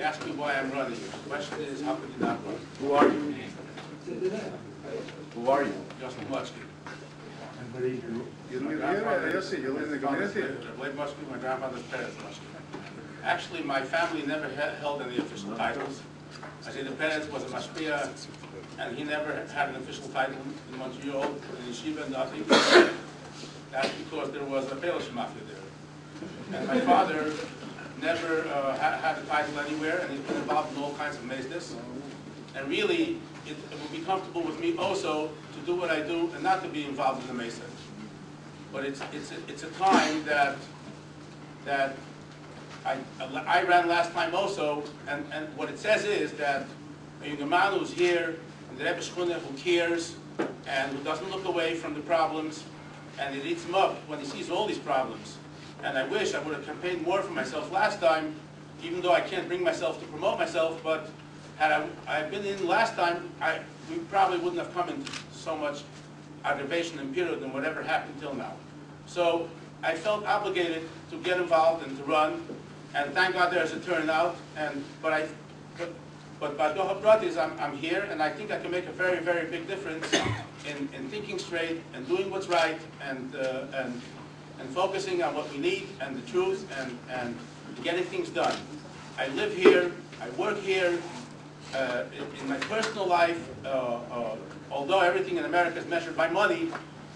You ask me why I'm running. The question is, how could you not run? Who are you? Who are you? Justin Mochkin. You live here, Yossi? You live in the community? Blade Mochkin, my grandfather's parents Mochkin. Actually, my family never held any official titles. I say the parents was a mashpia, and he never had an official title in Montreal, in yeshiva, nothing. That's because there was a Polish mafia there. And my father never had a title anywhere, and he's been involved in all kinds of business. And really, it would be comfortable with me also to do what I do and not to be involved in the Mesa. But it's a time that I ran last time also, and what it says is that a young man who's here in the Rebbe Shchuna who cares and who doesn't look away from the problems, and it eats him up when he sees all these problems. And I wish I would have campaigned more for myself last time, even though I can't bring myself to promote myself, but had I been in last time, we probably wouldn't have come into so much aggravation and period than whatever happened till now. So I felt obligated to get involved and to run, and thank God there's a turnout. But by Doha Pratis, I'm here, and I think I can make a very, very big difference in thinking straight and doing what's right and focusing on what we need and the truth and getting things done. I live here, I work here. In my personal life, although everything in America is measured by money,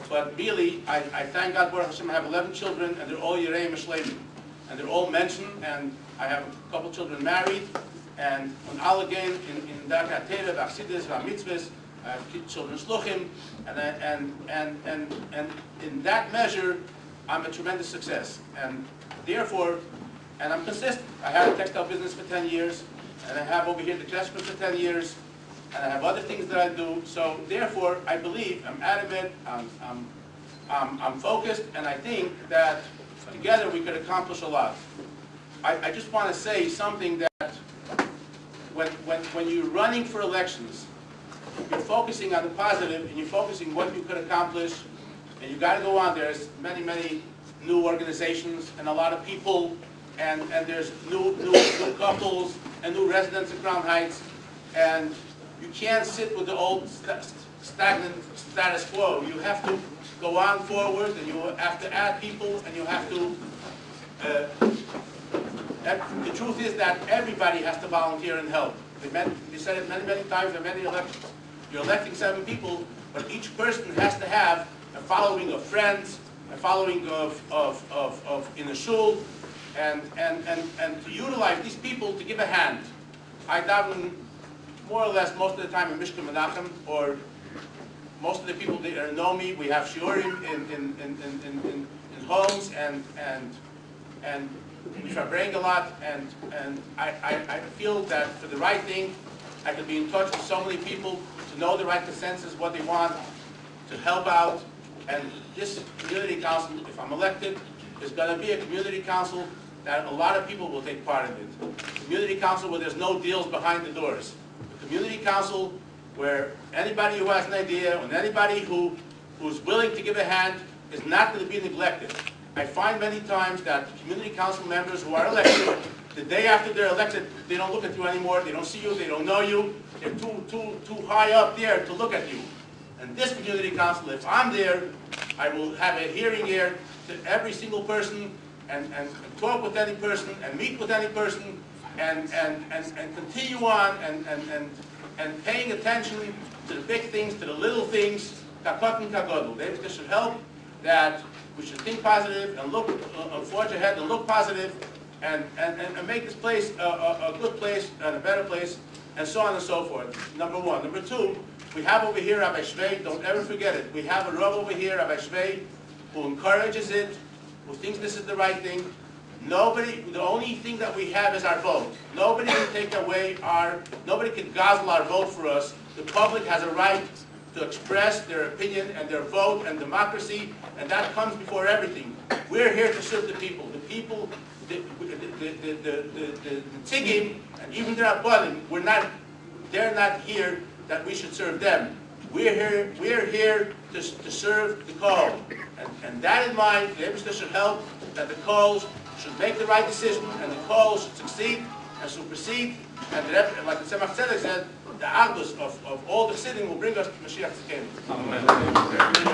but really, I thank God, Baruch Hashem, I have 11 children, and they're all Yerei Mishleim. And they're all mentioned, and I have a couple children married, and on Allegain, in Darkat Teva, Vachsidis, Vamitzvahs, I have children Shluchim, and in that measure, I'm a tremendous success. And therefore, and I'm consistent. I had a textile business for 10 years, and I have over here the Kleshman for 10 years, and I have other things that I do. So therefore, I believe, I'm adamant, I'm focused, and I think that together we could accomplish a lot. I just want to say something that when you're running for elections, you're focusing on the positive, and you're focusing what you could accomplish, and you got to go on. There's many, many new organizations and a lot of people, and there's new couples and new residents in Crown Heights, and you can't sit with the old stagnant status quo. You have to go on forward, and you have to add people, and you have to. The truth is that everybody has to volunteer and help. We said it many, many times in many elections. You're electing 7 people, but each person has to have a following of friends, a following of in a shul, and to utilize these people to give a hand. I daven more or less most of the time in Mishkan Menachem, or most of the people that know me. We have shiurim in homes, and we praying a lot, and I feel that for the right thing, I can be in touch with so many people to know the right consensus, what they want, to help out. And this community council, if I'm elected, is going to be a community council that a lot of people will take part in it. Community council where there's no deals behind the doors. A community council where anybody who has an idea and anybody who's willing to give a hand is not going to be neglected. I find many times that community council members who are elected, the day after they're elected, they don't look at you anymore, they don't see you, they don't know you, they're too high up there to look at you. And this community council, if I'm there, I will have a hearing ear to every single person and talk with any person and meet with any person and continue on and paying attention to the big things, to the little things, kakot and kagodl. This should help that we should think positive and look, forge ahead and look positive and make this place a good place and a better place and so on and so forth. Number one. Number two, we have over here Rabbi Shvei, don't ever forget it. We have a Rav over here, Rabbi Shvei, who encourages it, who thinks this is the right thing. The only thing that we have is our vote. Nobody can take away nobody can guzzle our vote for us. The public has a right to express their opinion and their vote and democracy, and that comes before everything. We're here to serve the people. The people, the tzigim, and even the rabbanim, they're not here that we should serve them. We're here to serve the call. And that in mind, the Rebbe should help that the calls should make the right decision and the calls should succeed and supersede, and like the Tzemach Tzedek said, the Agdus of all the Chassidim will bring us to Mashiach Tzidkenu.